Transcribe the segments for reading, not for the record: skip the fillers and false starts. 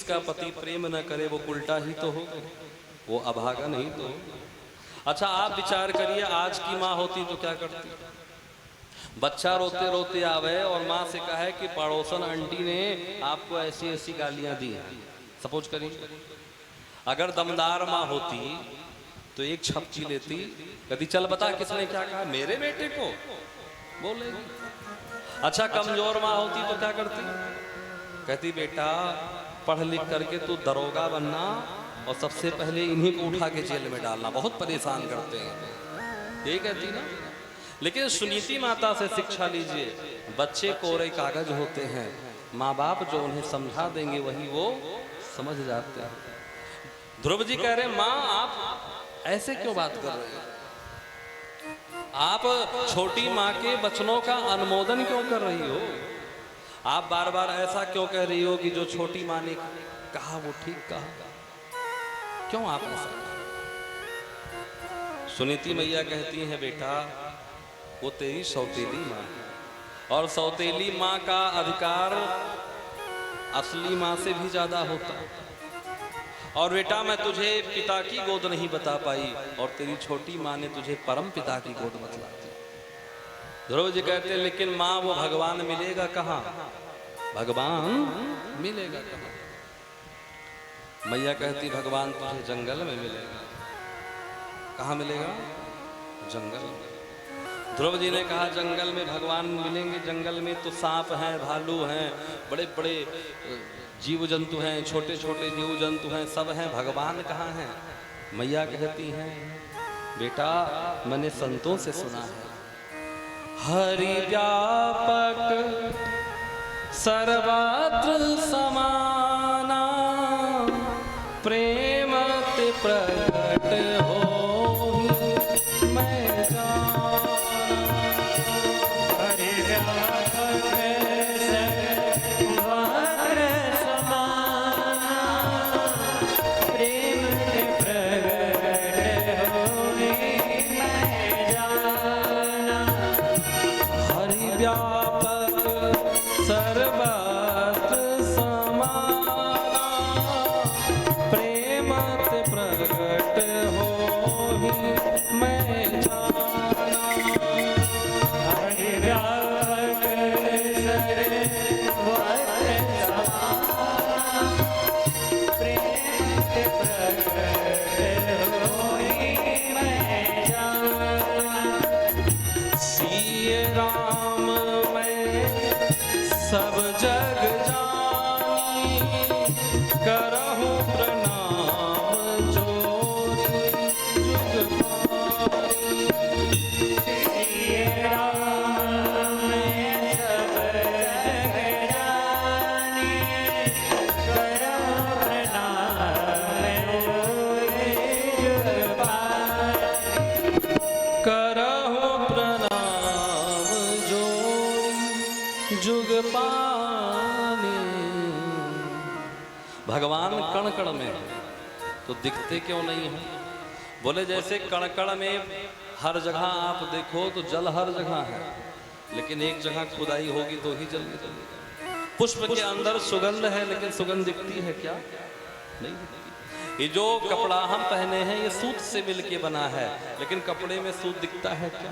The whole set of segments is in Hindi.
जिसका पति प्रेम न करे वो उल्टा ही तो हो, वो अभागा नहीं तो। अच्छा आप विचार करिए, आज की माँ होती तो क्या करती? बच्चा रोते रोते आवे और माँ से कहे कि पड़ोसन आंटी ने आपको ऐसी ऐसी गालियां दी हैं। सपोज करिए अगर दमदार माँ होती तो एक छपकी लेती, कभी चल बता किसने क्या कहा, मेरे बेटे को बोलेगी। अच्छा कमजोर माँ होती तो क्या करती? कहती बेटा पढ़ लिख करके तू दरोगा बनना और सबसे पहले इन्हीं को उठा के जेल में डालना, बहुत परेशान करते हैं, ये कहती ना। लेकिन सुनीति माता से शिक्षा लीजिए, बच्चे कोरे कागज होते हैं, माँ बाप जो उन्हें समझा देंगे वही वो समझ जाते हैं। ध्रुव जी कह रहे माँ आप ऐसे क्यों बात कर रहे हैं? आप छोटी माँ के वचनों का अनुमोदन क्यों कर रही हो? आप बार बार ऐसा क्यों कह रही हो कि जो छोटी माँ ने कहा वो ठीक कहा? क्यों आप ऐसा? सुनीति मैया कहती हैं बेटा वो तेरी सौतेली माँ है और सौतेली माँ का अधिकार असली माँ से भी ज्यादा होता है। और बेटा मैं तुझे पिता की गोद नहीं बता पाई और तेरी छोटी माँ ने तुझे परम पिता की गोद बतला दी। ध्रुव जी कहते हैं लेकिन माँ वो भगवान मिलेगा कहाँ? भगवान मिलेगा कहाँ? मैया कहती भगवान तुझे जंगल में मिलेगा। कहाँ मिलेगा? जंगल में। ध्रुव जी ने कहा जंगल में भगवान मिलेंगे? जंगल में तो सांप हैं, भालू हैं, बड़े बड़े जीव जंतु हैं, छोटे छोटे जीव जंतु हैं, सब हैं, भगवान कहाँ हैं? मैया कहती हैं बेटा मैंने संतों से सुना है हरि व्यापक सर्वत्र समाना प्रेम ते प्रकट हो मैं जाना। हरि व्यापक सर्वत्र समाना प्रेम ते प्रकट हो मैं जाना। हरि व्यापक सर्वत्र समाना प्रेम ते प्रकट हो मैं जाना। हरि व्यापक सर्वत्र समाना प्रेम ते प्रकट हो मैं जाना। सिय राम सब जग जानी करहु प्रणाम जोरी जुग पारी। सिय राम सब जग जानी करहु प्रणाम जोरी जुग पारी। करहु प्रणाम जोरी जुग पानी। भगवान कण कण में है तो दिखते क्यों नहीं है? बोले जैसे कण कण में हर जगह आप देखो तो जल हर जगह है, लेकिन एक जगह खुदाई होगी तो ही जल निकलेगा। पुष्प के अंदर सुगंध है लेकिन सुगंध दिखती है क्या? नहीं दिखती। ये जो कपड़ा हम पहने हैं ये सूत से मिलके बना है, लेकिन कपड़े में सूत दिखता है क्या?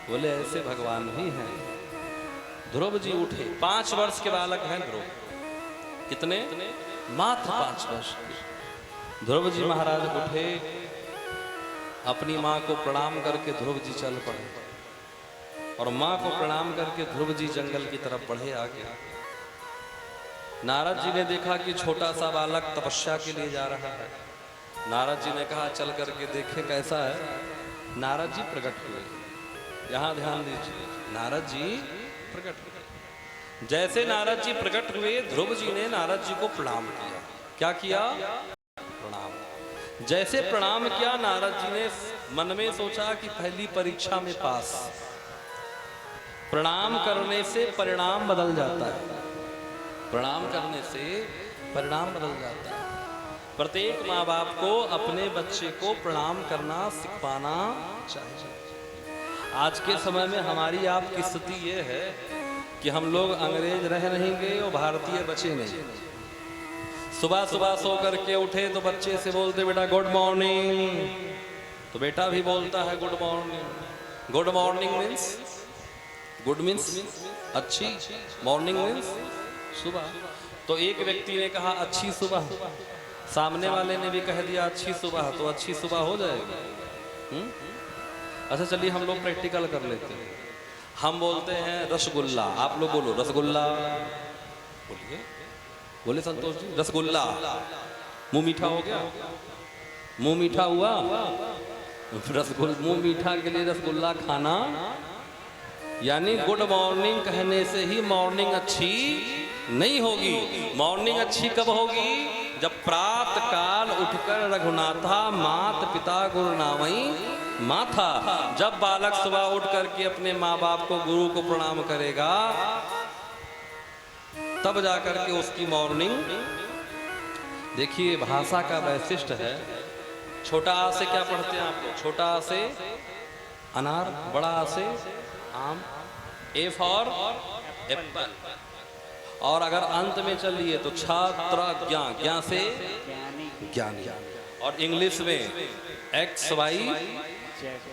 बोले ऐसे भगवान भी हैं। ध्रुव जी उठे, 5 वर्ष के बालक हैं ध्रुव। कितने? मात्र 5 वर्ष के। ध्रुव जी महाराज उठे, अपनी माँ को प्रणाम करके ध्रुव जी चल पड़े और माँ को प्रणाम करके ध्रुव जी जंगल की तरफ बढ़े आगे। नारद जी ने देखा कि छोटा सा बालक तपस्या के लिए जा रहा है। नारद जी ने कहा चल करके देखे कैसा है। नारद जी प्रकट हुए। यहाँ ध्यान दीजिए, नारद जी प्रकट हुए। जैसे नारद जी प्रकट हुए ध्रुव जी ने नारद जी को प्रणाम किया। क्या किया? प्रणाम। जैसे प्रणाम किया नारद जी ने मन में सोचा कि पहली परीक्षा में पास। प्रणाम करने से परिणाम बदल जाता है। प्रणाम करने से परिणाम बदल जाता है। प्रत्येक माँ बाप को अपने बच्चे को प्रणाम करना सिखाना चाहिए। आज के समय में हमारी आपकी स्थिति ये है कि हम लोग अंग्रेज रह नहीं गए और भारतीय बचे नहीं। सुबह सुबह सो करके उठे तो बच्चे से बोलते बेटा गुड मॉर्निंग, तो बेटा भी बोलता है good morning. Good morning means, good means अच्छी, मॉर्निंग मीन्स सुबह। तो एक व्यक्ति ने कहा अच्छी सुबह, सामने वाले ने भी कह दिया अच्छी सुबह, तो अच्छी सुबह हो जाएगी। अच्छा चलिए हम लोग प्रैक्टिकल कर लेते हैं। हम बोलते हैं रसगुल्ला, आप लोग बोलो रसगुल्ला, बोलिए, बोले संतोष जी रसगुल्ला। मुंह मीठा हो गया, मुंह मीठा हुआ, रसगुल्ला मुंह मीठा के लिए रसगुल्ला खाना, यानी गुड मॉर्निंग कहने से ही मॉर्निंग अच्छी नहीं होगी। मॉर्निंग अच्छी कब होगी? जब प्रातः काल उठकर रघुनाथा मात पिता गुरु नामई माथा, जब बालक सुबह उठ करके अपने माँ बाप को गुरु को प्रणाम करेगा, तब जाकर के उसकी मॉर्निंग। देखिए भाषा का वैशिष्ट है। छोटा आ से क्या पढ़ते हैं आप लोग? छोटा आ से अनार, बड़ा आ से आम, ए फॉर एप्पल। और अगर अंत में चलिए तो छात्र ज्ञान, ज्ञान से ज्ञानी। और इंग्लिश में x y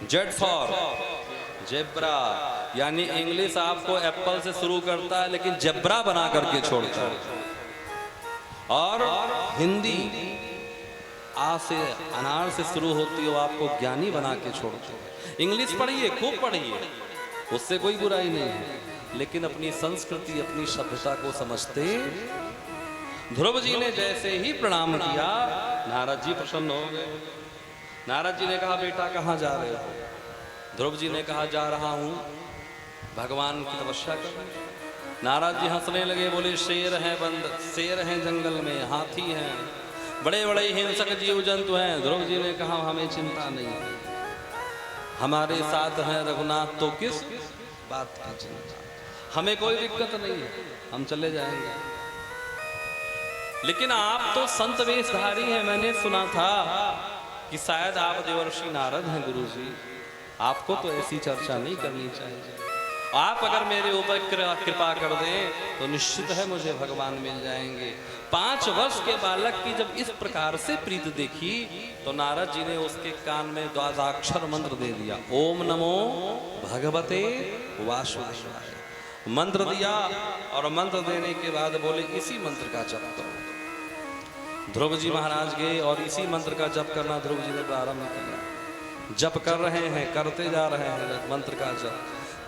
z for zebra, यानी इंग्लिश आपको एप्पल से शुरू करता है लेकिन जेब्रा बना करके छोड़ता है। और हिंदी आ से अनार से शुरू होती है, वो आपको ज्ञानी बना के छोड़ती है। इंग्लिश पढ़िए, खूब पढ़िए, उससे कोई बुराई नहीं है, लेकिन अपनी संस्कृति अपनी सभ्यता को समझते। ध्रुव जी ने जैसे ही प्रणाम किया, नारद जी प्रसन्न हो गए। नारद जी ने कहा बेटा कहाँ जा रहे हो? ध्रुव जी ने कहा जा रहा हूँ भगवान की तपस्या करने। नारद जी हंसने लगे, बोले शेर हैं बंदर, शेर हैं जंगल में, हाथी हैं, बड़े बड़े हिंसक जीव जंतु हैं। ध्रुव जी ने कहा हमें चिंता नहीं है, हमारे साथ हैं रघुनाथ, तो किस बात की चिंता, हमें कोई दिक्कत नहीं है, हम चले जाएंगे। लेकिन आप तो संत वेशधारी हैं, मैंने सुना था कि शायद आप देवर्षि नारद हैं गुरु जी, आपको तो ऐसी चर्चा नहीं करनी चाहिए। आप अगर मेरे ऊपर कृपा कर दें तो निश्चित है मुझे भगवान मिल जाएंगे। 5 वर्ष के बालक की जब इस प्रकार से प्रीत देखी तो नारद जी ने उसके कान में द्वादशाक्षर मंत्र दे दिया, ओम नमो भगवते वासुदेवाय। मंत्र दिया और मंत्र देने के बाद बोले इसी मंत्र का जप करो। ध्रुव जी महाराज गए और इसी मंत्र का जप करना ध्रुव जी ने प्रारंभ किया। जप कर रहे हैं, करते जा रहे हैं मंत्र का जप।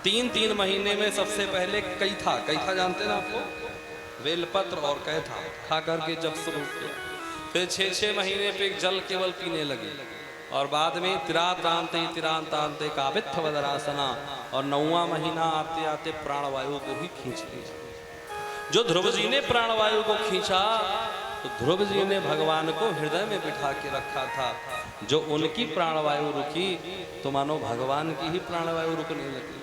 3 महीने में सबसे पहले कैथा, कैथा जानते हैं आपको, बेलपत्र और कैथा खा करके जब शुरू किया। फिर 6 महीने पे जल केवल पीने लगे और बाद में तिरांतांते कावित्थ वदरासना, और 9वां महीना आते आते प्राणवायु को ही खींच लिया। जो ध्रुव जी ने प्राणवायु को खींचा तो ध्रुव जी ने भगवान को हृदय में बिठा के रखा था। जो उनकी प्राणवायु रुकी तो मानो भगवान की ही प्राणवायु रुकने लगी।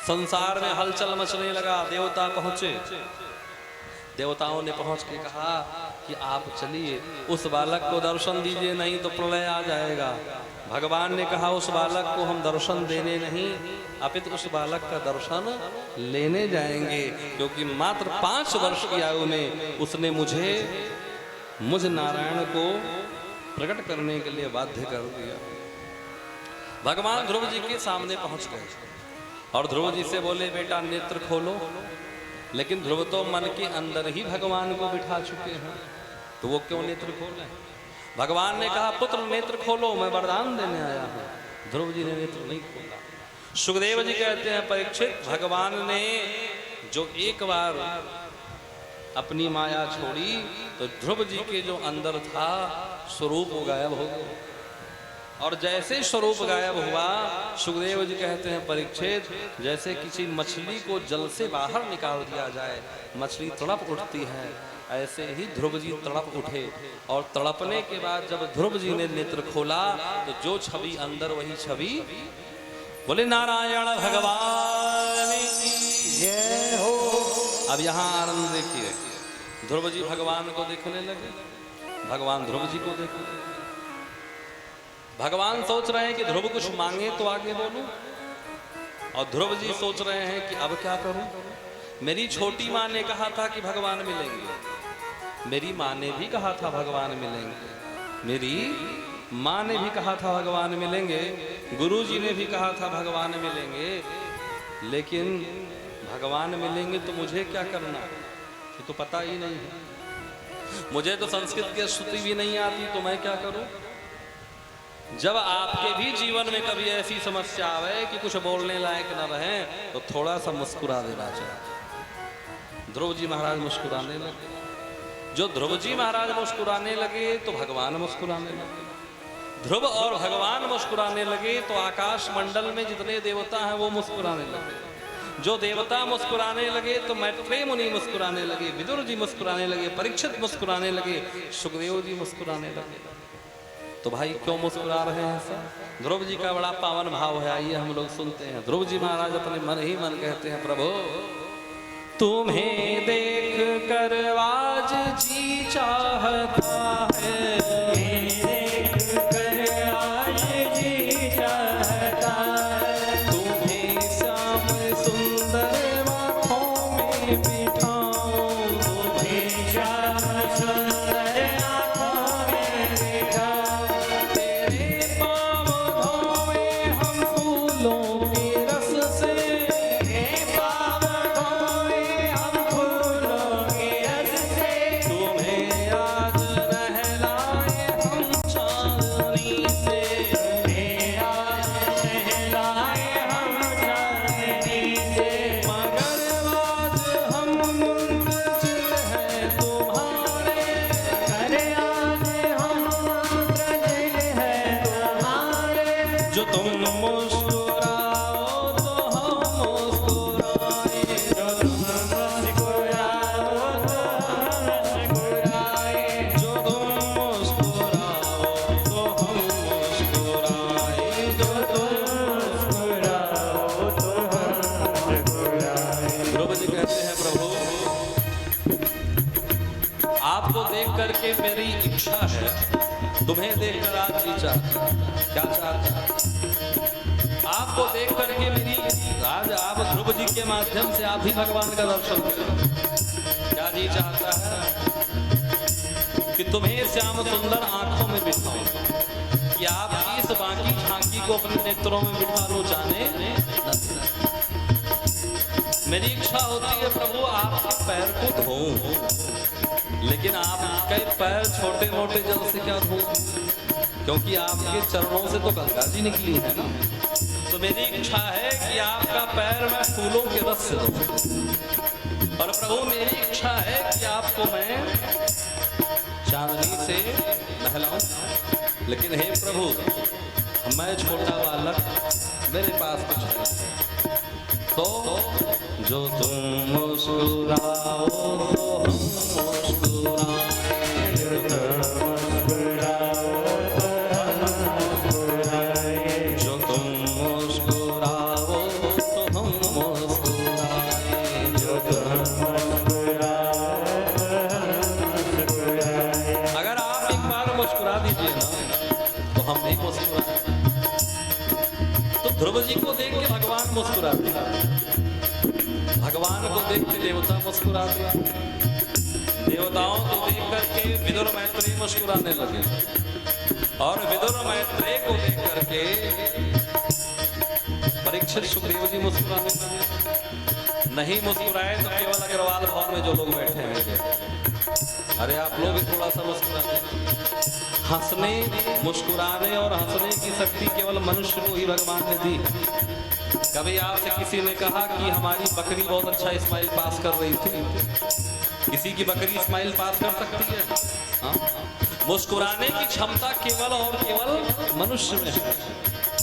संसार में हलचल मचने लगा। देवता पहुंचे, देवताओं ने पहुंच के कहा कि आप चलिए उस बालक को दर्शन दीजिए, नहीं तो प्रलय आ जाएगा। भगवान ने कहा उस बालक को हम दर्शन देने नहीं अपितु उस बालक का दर्शन लेने जाएंगे, क्योंकि मात्र 5 वर्ष की आयु में उसने मुझ नारायण को प्रकट करने के लिए बाध्य कर दिया। भगवान ध्रुव जी के सामने पहुंच गए और ध्रुव जी से बोले बेटा नेत्र खोलो। लेकिन ध्रुव तो मन के अंदर ही भगवान को बिठा चुके हैं, तो वो क्यों नेत्र खोले? भगवान ने कहा पुत्र नेत्र खोलो, मैं वरदान देने आया हूं। ध्रुव जी ने नेत्र नहीं खोला। सुखदेव जी कहते हैं परीक्षित, भगवान ने जो एक बार अपनी माया छोड़ी तो ध्रुव जी के जो अंदर था स्वरूप वो गायब हो गया। और जैसे स्वरूप गायब हुआ, सुखदेव जी कहते हैं परीक्षित, जैसे किसी मछली को जल से बाहर निकाल दिया जाए, मछली तड़प उठती है, ऐसे ही ध्रुव जी तड़प उठे। और तड़पने के बाद जब ध्रुव जी ने नेत्र खोला तो जो छवि अंदर वही छवि। बोले नारायण भगवान जय हो। अब यहाँ आनंद देखिए, ध्रुव जी भगवान को देखने लगे, भगवान ध्रुव जी को देखने लगे। भगवान सोच रहे हैं कि ध्रुव कुछ मांगे तो आगे बोलूं, और ध्रुव जी सोच रहे हैं कि अब क्या करूं। मेरी छोटी माँ ने कहा था कि भगवान मिलेंगे, मेरी माँ ने भी कहा था भगवान मिलेंगे, मेरी माँ ने भी कहा था भगवान मिलेंगे, गुरुजी ने भी कहा था भगवान मिलेंगे, लेकिन भगवान मिलेंगे तो मुझे क्या करना, ये तो पता ही नहीं है। मुझे तो संस्कृत की श्रुति भी नहीं आती, तो मैं क्या करूं? जब आपके भी जीवन में कभी ऐसी समस्या आवे कि कुछ बोलने लायक न रहे, तो थोड़ा सा मुस्कुरा देना चाहिए। ध्रुव जी महाराज मुस्कुराने लगे। जो ध्रुव जी महाराज मुस्कुराने लगे तो भगवान मुस्कुराने लगे। ध्रुव और भगवान मुस्कुराने लगे तो आकाश मंडल में जितने देवता हैं वो मुस्कुराने लगे। जो देवता मुस्कुराने लगे तो मैत्रेय मुनि मुस्कुराने लगे, विदुर जी मुस्कुराने लगे, परीक्षित मुस्कुराने लगे, सुखदेव जी मुस्कुराने लगे। तो भाई क्यों मुस्कुरा रहे हैं ऐसा? ध्रुव जी का बड़ा पावन भाव है, आइए हम लोग सुनते हैं। ध्रुव जी महाराज अपने मन ही मन कहते हैं, प्रभु तुम्हें देख कर आज जी चाहता है, देख कर आज जी चाहता है, तुम्हें श्याम सुंदर आँखों में बिठाऊं, तुम्हें श्याम सुंदर आँखों में बिठाऊं, तेरे पाँव धोए हम फूलों के रस से, तेरे पाँव धोए हम फूलों के रस से, तुम्हें आज नहलाए हम चांदनी से, तुम्हें आज नहलाए हम चांदनी से, मगर आज हम मुंतजिर हैं तुम्हारे, मगर आज हम मुंतजिर हैं तुम्हारे, जो तुम मुस्कुराओ तो हम मुस्कुराए, जो तुम मुस्कुराओ तो हम मुस्कुराए, जो तुम मुस्कुराओ तो हम मुस्कुराए, जो तुम मुस्कुराओ तो हम मुस्कुराए। ध्रुव जी कहते हैं, प्रभु आपको देख करके मेरी इच्छा है, तुम्हें देखकर आज जी चाहता, क्या चाहता? आपको देख करके मेरी आज आप ध्रुव जी के माध्यम से आप भी भगवान का दर्शन करें। क्या जी चाहता है? कि तुम्हें श्याम सुंदर आंखों में बिठाऊं, कि आप इस बाकी झांकी को अपने नेत्रों में बिठा लो, जाने मेरी इच्छा होती है प्रभु आपके पैर को धोऊं, लेकिन आपके पैर छोटे मोटे जल से क्या धोऊं, क्योंकि आपके चरणों से तो गंगा जी निकली है ना। तो मेरी इच्छा है कि आपका पैर मैं फूलों के रस से धोऊं, और प्रभु मेरी इच्छा है कि आपको मैं चांदनी से नहलाऊं। लेकिन हे प्रभु मैं छोटा बालक, मेरे पास कुछ नहीं, तो जो तुम मुस्कुराओ तो हम मुस्कुराए, जो तुम मुस्कुराओ तो हम मुस्कुराए, जो तुम मुस्कुराओ तो हम मुस्कुराए, जो तुम मुस्कुराओ तो हम मुस्कुराए। अगर आप एक बार मुस्कुरा दीजिए ना तो हम भी मुस्कुराए। तो ध्रुव जी को देख के भगवान मुस्कुराते हैं, भगवान को देख के देवता मुस्कुराते हैं, देवताओं को देख करके विदुर मैत्रेय मुस्कुराने लगे, और विदुर मैत्रेय को देख करके परीक्षित सुखदेव जी मुस्कुराने लगे। नहीं मुस्कुराए तो केवल अग्रवाल भवन में जो लोग बैठे हैं, अरे आप लोग भी थोड़ा सा मुस्कुराते। हंसने मुस्कुराने और हंसने की शक्ति केवल मनुष्य को ही भगवान ने दी। कभी आपसे किसी ने कहा कि हमारी बकरी बहुत अच्छा स्माइल पास कर रही थी? किसी की बकरी स्माइल पास कर सकती है? हाँ? मुस्कुराने की क्षमता केवल और केवल मनुष्य में है।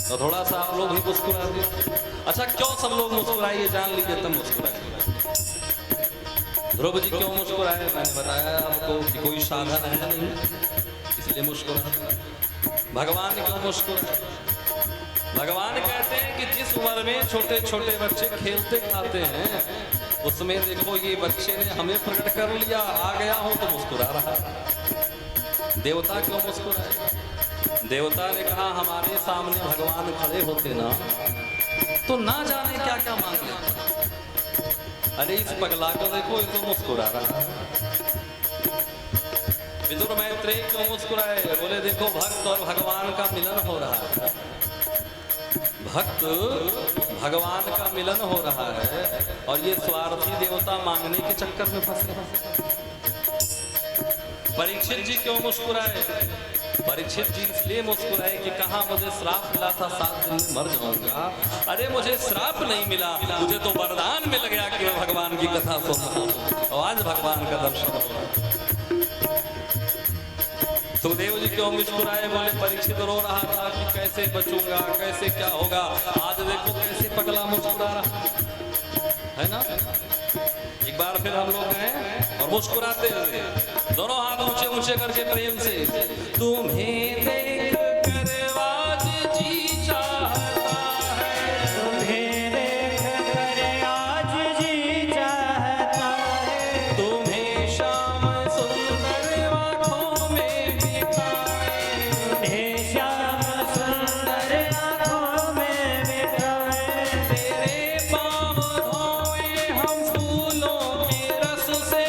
तो थोड़ा सा आप लोग भी मुस्कुरा दीजिए। अच्छा क्यों सब लोग मुस्कुराइए, जान लीजिए तब मुस्कुराइए। ध्रुव जी क्यों मुस्कुराए? मैंने बताया आपको कि कोई साधन है नहीं, इसलिए मुस्कुराए। भगवान क्यों मुस्कुराए? भगवान कहते हैं कि जिस उम्र में छोटे छोटे बच्चे खेलते खाते हैं, उसमें देखो ये बच्चे ने हमें प्रकट कर लिया, आ गया हूं तो मुस्कुरा रहा। देवता क्यों मुस्कुराए? देवता ने कहा हमारे सामने भगवान खड़े होते ना तो ना जाने क्या क्या मांग लेते। अरे इस पगला को देखो, ये तो मुस्कुरा रहा है। विदुर मैत्रेय क्यों मुस्कुराए? बोले देखो भक्त और भगवान का मिलन हो रहा है, भक्त भगवान का मिलन हो रहा है और ये स्वार्थी देवता मांगने के चक्कर में फंसे। परीक्षित जी क्यों मुस्कुराए? परीक्षित जी इसलिए मुस्कुराए कि कहा मुझे श्राप मिला था 7 दिन में मर जाऊंगा। अरे मुझे श्राप नहीं मिला, मुझे तो वरदान मिल गया कि मैं भगवान की कथा सुन रहा हूं और आज भगवान का दर्शन हो रहा। सुखदेव जी क्यों मुस्कुराए? बोले परीक्षित रो रहा था कि कैसे बचूंगा, कैसे क्या होगा। आज देखो कैसे पगला मुस्कुरा रहा है ना। एक बार फिर हम लोग गए और मुस्कुराते हुए दोनों हाथ ऊंचे ऊंचे करके प्रेम से, तुम्हें देख कर आज जी चाहता है, तुम्हें देख कर आज जी चाहता है, तुम्हें शाम सुंदर आँखों में बिताए, तुम्हें श्याम सुंदर आँखों में बिताए, तेरे पाँव धोए हम फूलों के रस से,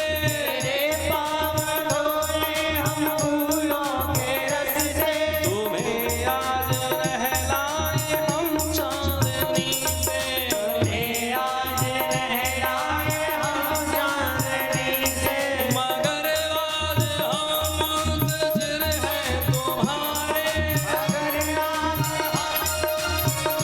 तेरे पाँव धोए हम फूलों के रस से, तुम्हें आज नहलाए हम चांदनी से, तुम्हें आज नहलाए हम चांदनी से, मगर आज हम मुंतजिर हैं तुम्हारे, अगर नाम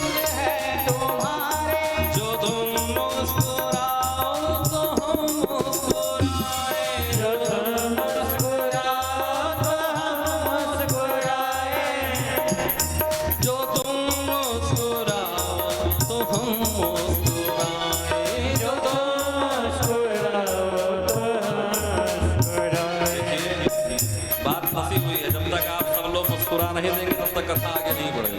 है तुम्हारे, जो तुम मुस्कुराओ तो हम मुस्कुराए, जो तुम मुस्कुराओ तो हम मुस्कुराए, जो तुम मुस्कुराओ तो हम मुस्कुराए, जो तुम मुस्कुराओ तो हम मुस्कुराए। बात फंसी हुई है। जब तक आप सब लोग मुस्कुरा नहीं देंगे तब तक कथा आगे नहीं बढ़ेगी।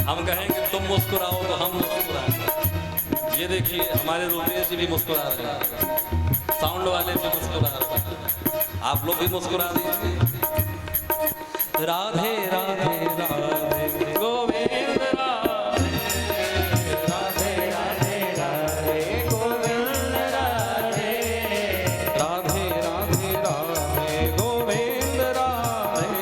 हम कहेंगे तुम मुस्कुराओ तो हम मुस्कुराए। ये देखिए हमारे रुपेश जी भी मुस्कुरा रहे हैं, साउंड वाले भी मुस्कुरा रहे हैं, आप लोग भी मुस्कुरा दीजिए। राधे राधे राधे गोविंद राधे, राधे राधे राधे गोविंद राधे, राधे राधे राधे गोविंद राधे,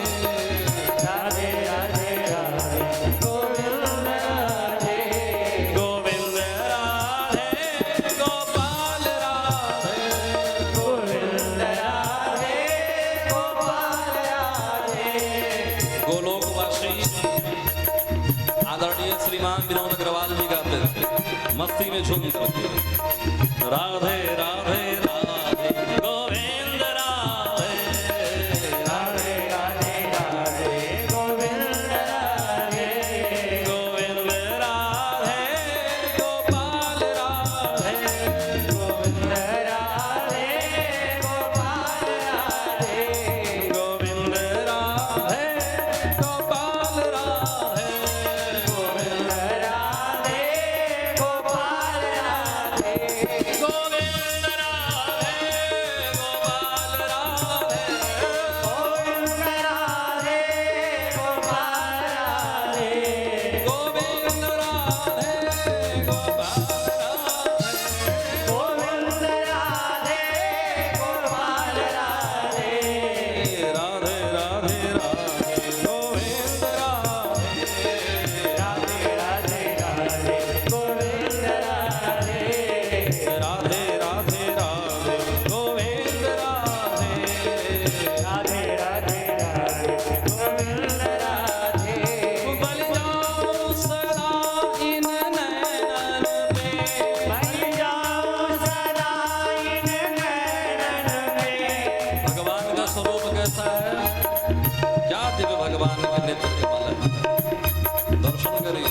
राधे राधे राधे गोविंद राधे, गोविंद राधे गोपाल राधे, गोविंद राधे गोपाल राधे। गोलोकवासी आदरणीय श्रीमान विनोद अग्रवाल जी गाते थे मस्ती में झूम करके, राधे राधे राधे गोविंद राधे, राधे राधे राधे गोविंद राधे, गोविंद राधे गोपाल राधे, गोविंद राधे गोपाल राधे, गोविंद राधे गोपाल राधे, गोविंद राधे गोपाल राधे, गोविंद राधे गोपाल राधे, गोविंद राधे गोपाल राधे, गोविंद राधे गोपाल राधे, गोविंद राधे गोपाल राधे, राधे राधे राधे गोविंद राधे, राधे राधे राधे गोविंद राधे, राधे राधे राधे गोविंद राधे, राधे राधे राधे गोविंद राधे, बल जाओ सदा इन नैनन पे, बन जाओ सदा इन नैनन में, भगवान का स्वरूप कैसा है? क्या दिव्य भगवान के नेत्र कमल है, दर्शन करिए।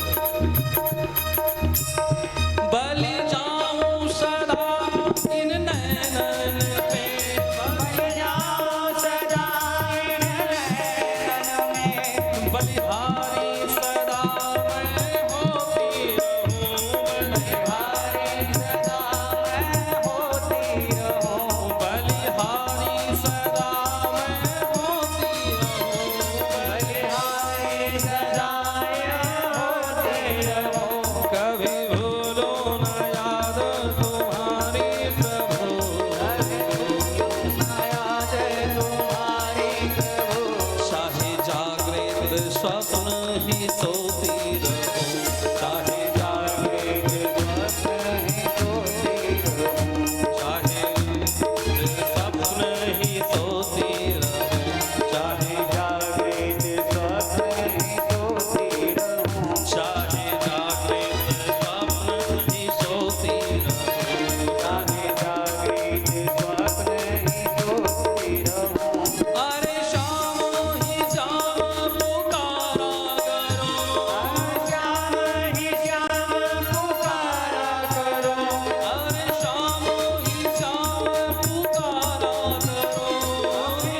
बलि जाऊं सदा इन नैनन पे, बन जाओ सदा इन नैनन में, बलिहारी सदा मैं होती रहूं, बलिहारी सदा मैं होती रहूं, बलिहारी सदा मैं होती रहूं, बलिहारी स्वप्न ही सोती रहूं, चाहे जागे स्वप्न ही सोती रहूं, चाहे स्वप्न ही सोती रहूं, चाहे जागे स्वप्न ही सोती रहूं, चाहे जागे स्वप्न ही सोती रहूं। चाहे जागे स्वप्न ही सोती रहूं। अरे शाम ही शाम पुकारा करो, श्याम ही श्याम पुकारा करो, अरे शाम ही शाम पुकारा करो,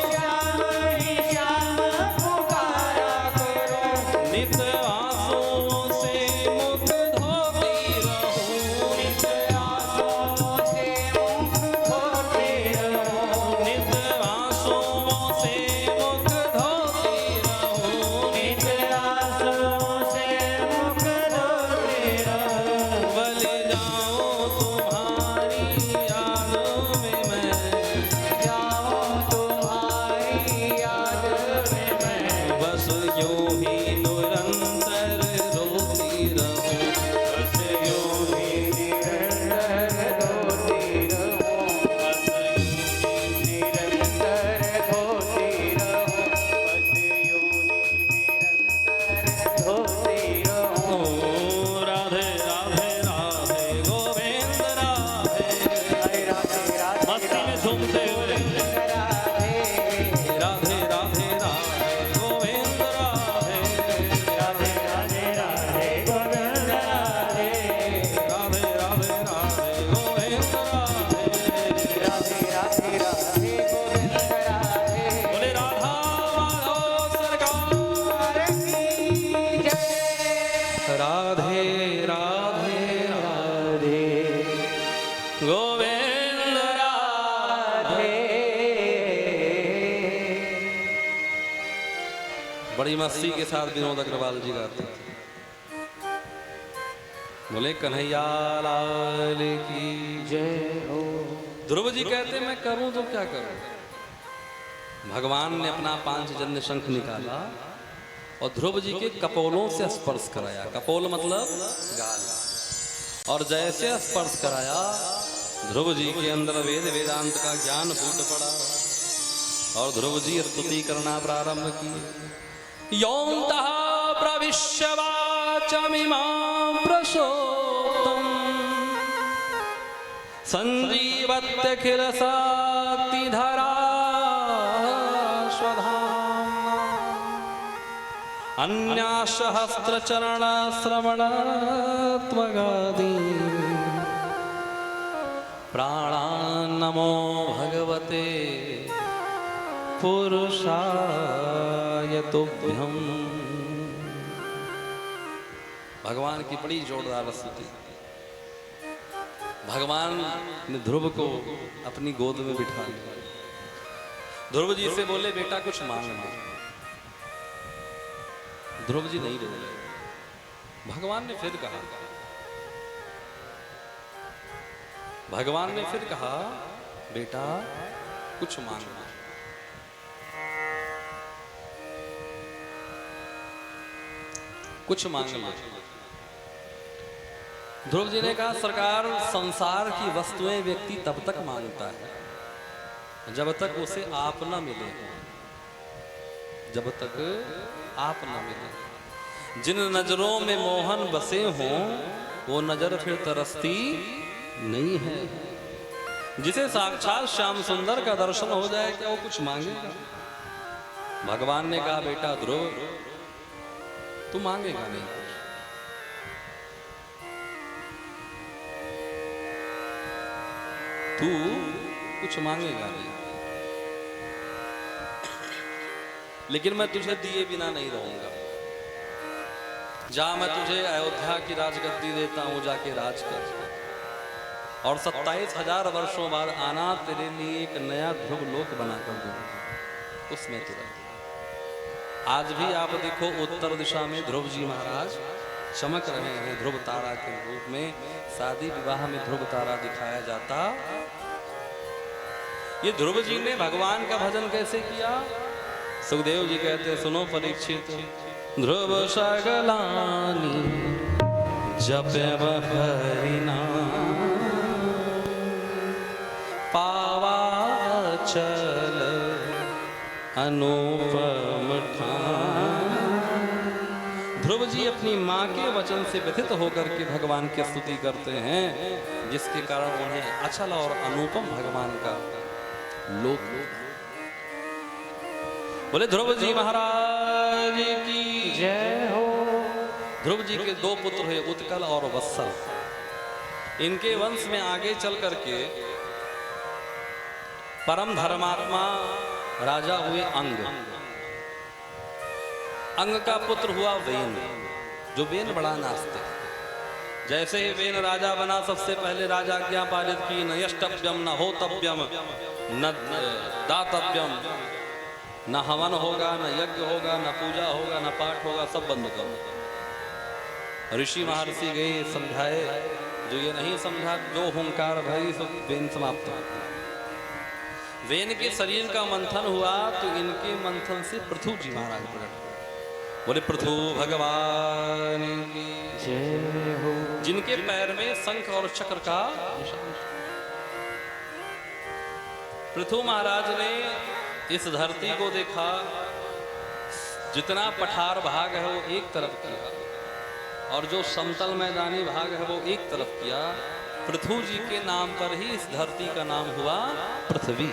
श्याम ही श्याम पुकारा करो, नित आंसुओं से मुख धोती रहूं, नित आंसुओं से मुख धोते रहो, नित आंसुओं से मुख धोती रहूं, नित आंसुओं से मुख धोते रहो। बल जाऊं तुम्हारी यादों में मैं, जाऊं तुम्हारी याद में मैं, बस यूं ही निरंतर रोती रहूं, बस यूं ही निरंतर रोती रहूं, बस यूं ही निरंतर रोती रहूं, बस यूं ही निरंतर रोती रहूं। ओ राधे राधे राधे गोविंद राधे, हरे राधे राधे मस्ती में झूमते हुए राधे राधे राधे राधे गोविंद राधे, राधे राधे राधे गोविंद राधे, राधे राधे राधे गोविंद राधे, राधे राधे राधे गोविंद राधे। बोले राधा माधव सरकार की जय। राधे राधे राधे गोविंद राधे। बड़ी मस्ती के साथ विनोद अग्रवाल जी गाते थे। बोले कन्हैया लाल की जय हो। ध्रुव जी कहते मैं करूं तो क्या करूं। भगवान ने अपना पांचजन्य शंख निकाला और ध्रुव जी के कपोलों से स्पर्श कराया। कपोल मतलब गाल। और जैसे स्पर्श कराया ध्रुव जी के अंदर वेद वेदांत का ज्ञान फूट पड़ा और ध्रुव जी स्तुति करना प्रारंभ की। योऽन्तः प्रविश्य वाचमिमां प्रसोक्तम् संजीवत्यखिल शक्तिधरा स्वधाम्ना अन्यासहस्रचरण श्रवण त्वगादि प्राणान् नमो भगवते पुरुषाय तुभ्यम। भगवान की बड़ी जोरदार स्तुति। भगवान ने ध्रुव को अपनी गोद में बिठा लिया। ध्रुव जी से बोले बेटा कुछ मांगना। ध्रुव जी नहीं बोले। भगवान ने फिर कहा, भगवान ने फिर कहा बेटा कुछ मांगना। कुछ मांग लो। ध्रुव जी ने कहा सरकार संसार की वस्तुएं व्यक्ति तब तक मांगता है जब तक उसे आप न मिले, जब तक आप न मिले। जिन नजरों में मोहन बसे हों वो नजर फिर तरसती नहीं है। जिसे साक्षात श्याम सुंदर का दर्शन हो जाए क्या वो कुछ मांगेगा? भगवान ने कहा बेटा ध्रुव तू मांगेगा नहीं कुछ। तू कुछ मांगेगा नहीं, लेकिन मैं तुझे दिए बिना नहीं रहूंगा। जा मैं तुझे अयोध्या की राजगद्दी देता हूं, जाके राज कर। और 27,000 वर्षों बाद आना, तेरे लिए एक नया ध्रुव लोक बना कर दूंगा, उसमें तू रह। आज भी आप देखो उत्तर दिशा में ध्रुव जी महाराज चमक रहे हैं ध्रुव तारा के रूप में। शादी विवाह में ध्रुव तारा दिखाया जाता। ये ध्रुव जी ने भगवान का भजन कैसे किया? सुखदेव जी कहते हैं सुनो परीक्षित, ध्रुव सगलानी जपव हरिनाम पावा चल अनुपम ठाम। ध्रुव जी अपनी माँ के वचन से व्यथित होकर के भगवान की स्तुति करते हैं, जिसके कारण उन्हें अचल और अनुपम भगवान का लोक। बोले ध्रुव जी महाराज की जय हो। ध्रुव जी के दो पुत्र हुए, उत्कल और वत्सल। इनके वंश में आगे चल करके परम धर्मात्मा राजा हुए अंग। अंग का पुत्र हुआ वेन, जो वेन बड़ा नास्तिक। जैसे ही वेन राजा बना, सबसे पहले राजा आज्ञा पालित की, न यष्टव्यम न होतव्यम न दातव्यम, न हवन होगा, न यज्ञ होगा, न पूजा होगा, न पाठ होगा, सब बंद करो। ऋषि महर्षि गए, समझाए, जो ये नहीं समझा, जो हुंकार भरी सब वेन समाप्त हो। वेन के शरीर का मंथन हुआ तो इनके मंथन से पृथु जी महाराज प्रकट हुए। बोले पृथु भगवान की जय हो। जिनके पैर में शंख और चक्र का निशान। पृथु महाराज ने इस धरती को देखा, जितना पठार भाग है वो एक तरफ किया और जो समतल मैदानी भाग है वो एक तरफ किया। पृथु जी के नाम पर ही इस धरती का नाम हुआ पृथ्वी।